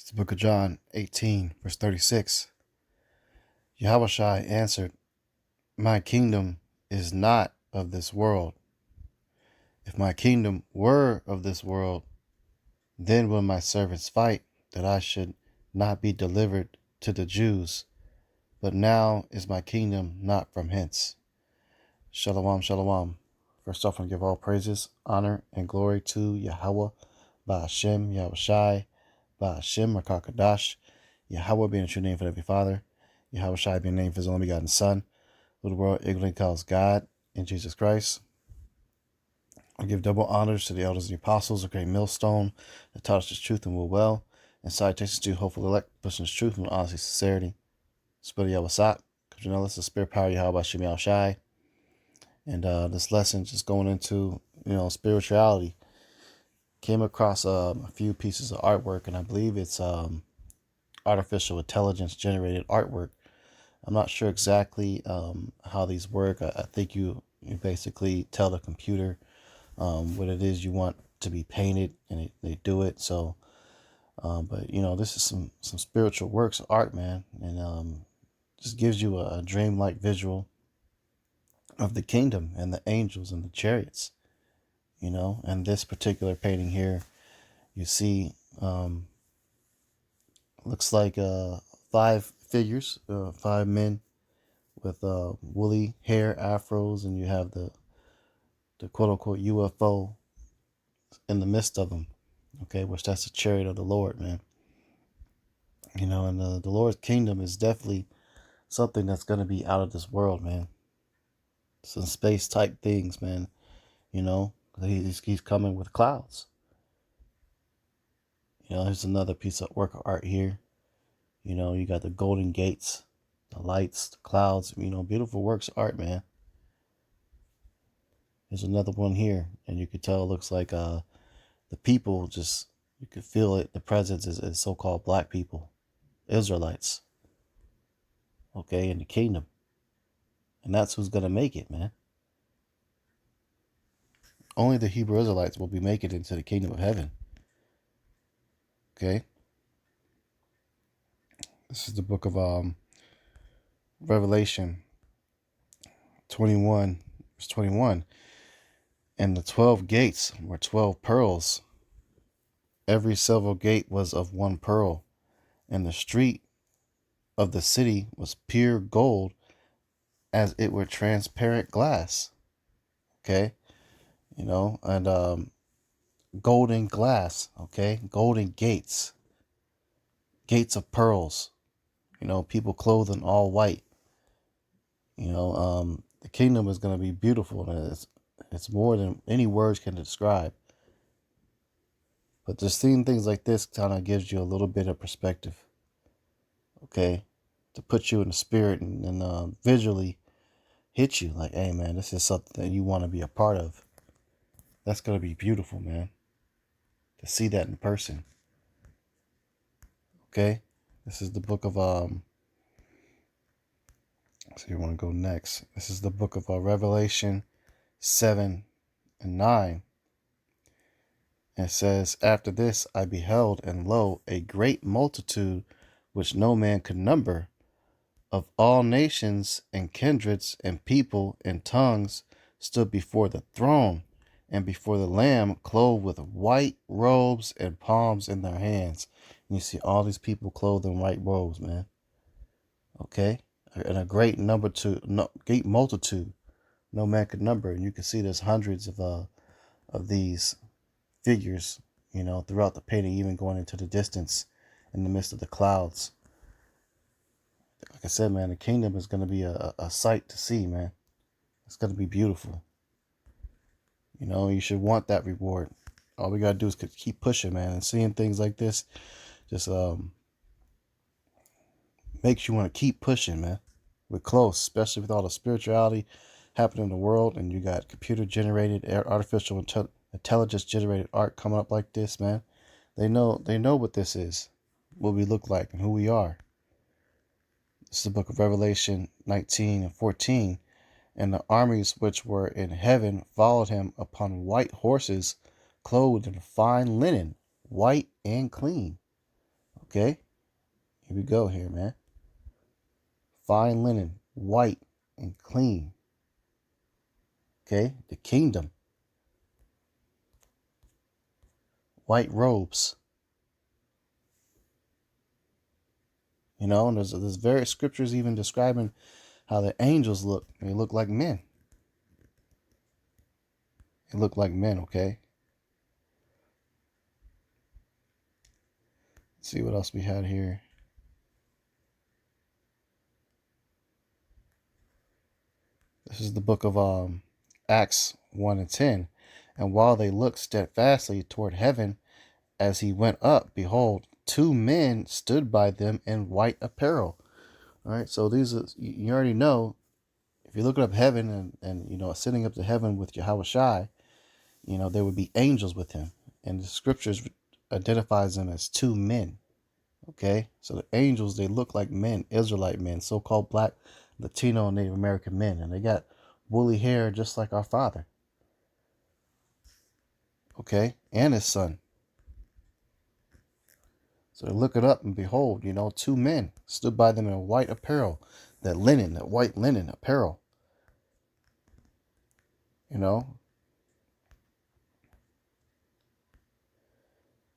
It's the book of John 18, verse 36. Yahushua answered, My kingdom is not of this world. If my kingdom were of this world, then would my servants fight, that I should not be delivered to the Jews. But now is my kingdom not from hence. Shalom, shalom. First off, I give all praises, honor, and glory to Yahweh, Ba'ashem, Yahushai, Ba'ashem, Rakakadash, Yahweh being a true name for every father, Yahushai being a name for his only begotten Son, who the world ignorantly calls God, in Jesus Christ. I give double honors to the elders and the apostles, the great millstone that taught us the truth and will well, and salutations to hopeful elect, pushing this truth with honesty and sincerity. Spirit of Yahushua, because you know this is the spirit power Yahweh Shem Yahushai. And this lesson just going into, spirituality. Came across a few pieces of artwork, and I believe it's artificial intelligence generated artwork. I'm not sure exactly how these work. I think you basically tell the computer what it is you want to be painted, and they do it. So, but this is some spiritual works of art, man, and just gives you a dreamlike visual of the kingdom and the angels and the chariots, and this particular painting here, you see, looks like 5 figures, 5 men with woolly hair, afros, and you have the quote unquote UFO in the midst of them, okay, which that's the chariot of the Lord, man. And the Lord's kingdom is definitely something that's going to be out of this world, man. Some space type things, man. He's coming with clouds. Here's another piece of work of art here. You got the golden gates, the lights, the clouds, beautiful works of art, man. There's another one here, and you could tell it looks like the people just, you could feel it. The presence is so-called black people, Israelites, okay, in the kingdom. And that's who's going to make it, man. Only the Hebrew Israelites will be making it into the kingdom of heaven. Okay. This is the book of Revelation 21, verse 21. And the 12 gates were 12 pearls. Every silver gate was of one pearl, and the street of the city was pure gold, as it were transparent glass. Okay. And golden glass. Okay. Golden gates. Gates of pearls. People clothed in all white. The kingdom is going to be beautiful, and it's more than any words can describe. But just seeing things like this kind of gives you a little bit of perspective, okay, to put you in the spirit and visually hit you like, hey, man, this is something that you want to be a part of. That's going to be beautiful, man, to see that in person. Okay, this is the book of so you want to go next. This is the book of Revelation 7 and 9. And it says, After this I beheld, and lo, a great multitude, which no man could number, of all nations and kindreds and people and tongues, stood before the throne and before the Lamb, clothed with white robes and palms in their hands. And you see all these people clothed in white robes, man. Okay? And a great great multitude, no man could number. And you can see there's hundreds of these figures, throughout the painting, even going into the distance in the midst of the clouds. Like I said, man, the kingdom is going to be a sight to see, man. It's going to be beautiful. You should want that reward. All we got to do is keep pushing, man, and seeing things like this just makes you want to keep pushing, man. We're close, especially with all the spirituality happening in the world, and you got computer generated, artificial intelligence generated art coming up like this, man. They know what this is, what we look like, and who we are. This is the book of Revelation 19 and 14. And the armies which were in heaven followed him upon white horses, clothed in fine linen, white and clean. Okay, here we go here, man. Fine linen, white and clean. Okay, the kingdom. White robes. You know, and there's various scriptures even describing how the angels look. They look like men. They look like men, okay? Let's see what else we had here. This is the book of Acts 1 and 10. And while they looked steadfastly toward heaven as he went up, behold, two men stood by them in white apparel. All right, so these are, you already know, if you're looking up heaven and you know, ascending up to heaven with Yahweh Shai, you know, there would be angels with him. And the scriptures identifies them as two men. Okay, so the angels, they look like men, Israelite men, so-called black, Latino, and Native American men, and they got woolly hair just like our Father. Okay, and his son. So they look it up, and behold, you know, two men stood by them in white apparel, that white linen apparel. You know,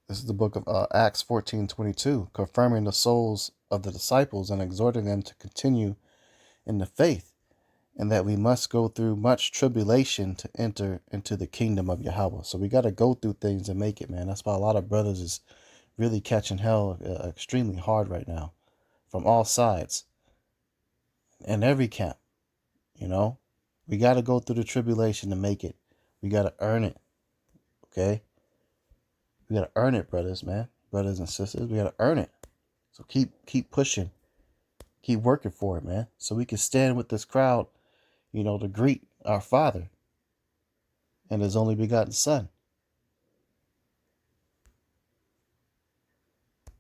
this is the book of Acts 14:22, confirming the souls of the disciples and exhorting them to continue in the faith, and that we must go through much tribulation to enter into the kingdom of Yahweh. So we got to go through things and make it, man. That's why a lot of brothers is really catching hell extremely hard right now from all sides in every camp. You know, we got to go through the tribulation to make it. We got to earn it. Okay, we got to earn it, brothers, man, brothers and sisters. We got to earn it. So keep pushing, keep working for it, man, so we can stand with this crowd, you know, to greet our Father and his only begotten Son.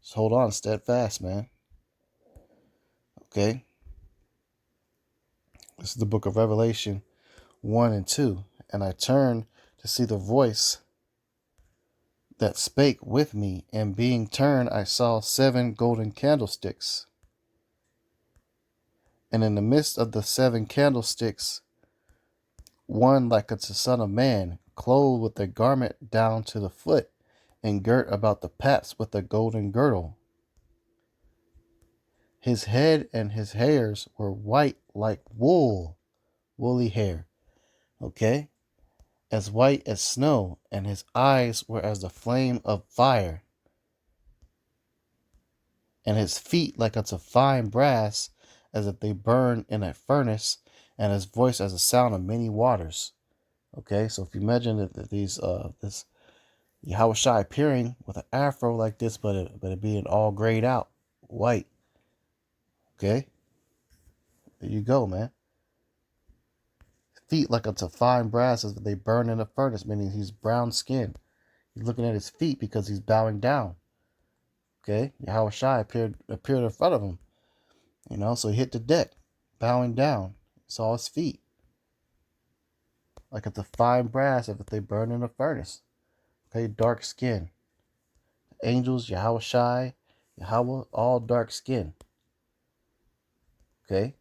Just hold on steadfast, man. Okay, this is the book of Revelation 1 and 2. And I turned to see the voice that spake with me, and being turned, I saw 7 golden candlesticks. And in the midst of the 7 candlesticks, one like unto Son of Man, clothed with a garment down to the foot, and girt about the paps with a golden girdle. His head and his hairs were white like wool, woolly hair. Okay? As white as snow, and his eyes were as the flame of fire, and his feet like unto fine brass, as if they burn in a furnace, and his voice as the sound of many waters. Okay, so if you imagine that this Yahweh Shai appearing with an afro like this, but it being all grayed out, white. Okay, there you go, man. Feet like unto fine brass, as if they burn in a furnace, meaning he's brown skinned. He's looking at his feet because he's bowing down. Okay, Yahweh Shai appeared in front of him. You know, so he hit the deck, bowing down. Saw his feet. Like at the fine brass, as if they burn in a furnace. Okay, dark skin. Angels, Yahweh Shai, Yahweh, all dark skin. Okay.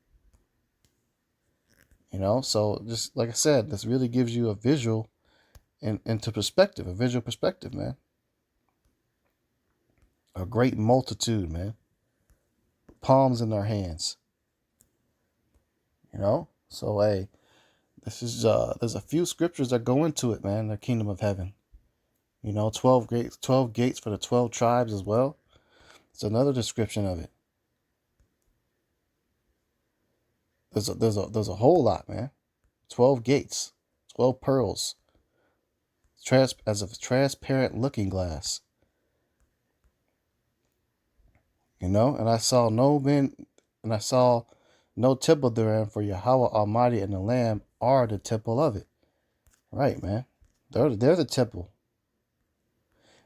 You know, so just like I said, this really gives you a visual into perspective, a visual perspective, man. A great multitude, man. Palms in their hands. You know? So hey, this is there's a few scriptures that go into it, man, the kingdom of heaven. You know, 12 gates for the 12 tribes as well. It's another description of it. There's a whole lot, man. 12 gates, 12 pearls, as a transparent looking glass. You know, and I saw no temple therein, for Yahweh Almighty and the Lamb are the temple of it. Right, man. They're the temple.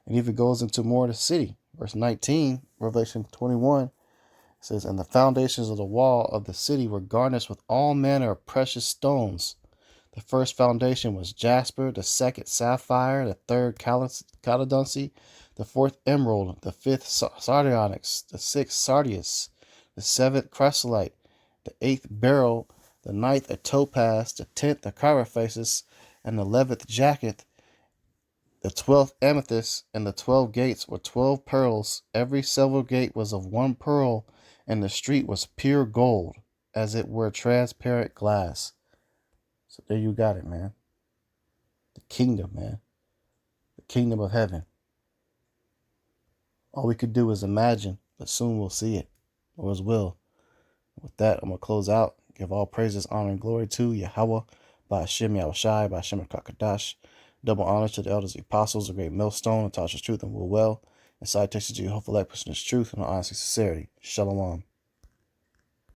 And even goes into more of the city. Verse 19, Revelation 21, says, and the foundations of the wall of the city were garnished with all manner of precious stones. The first foundation was jasper, the second sapphire, the third chalcedony, the the fourth emerald, the fifth sardonyx, the sixth sardius, the seventh chrysolite, the eighth beryl, the ninth a topaz, the 10th a chryophysis, and the 11th jacinth, the 12th amethyst, and the 12 gates were 12 pearls. Every silver gate was of 1 pearl, and the street was pure gold, as it were transparent glass. So there you got it, man. The kingdom, man. The kingdom of heaven. All we could do is imagine, but soon we'll see it. Lord's will. With that, I'm going to close out. Give all praises, honor, and glory to Yahweh, by Hashem Yahushai, by Hashem Kakadash. Double honor to the elders, the apostles, the great millstone, and taught us truth and will well. And salutations to you, hopeful person is truth and honesty, sincerity. Shalom.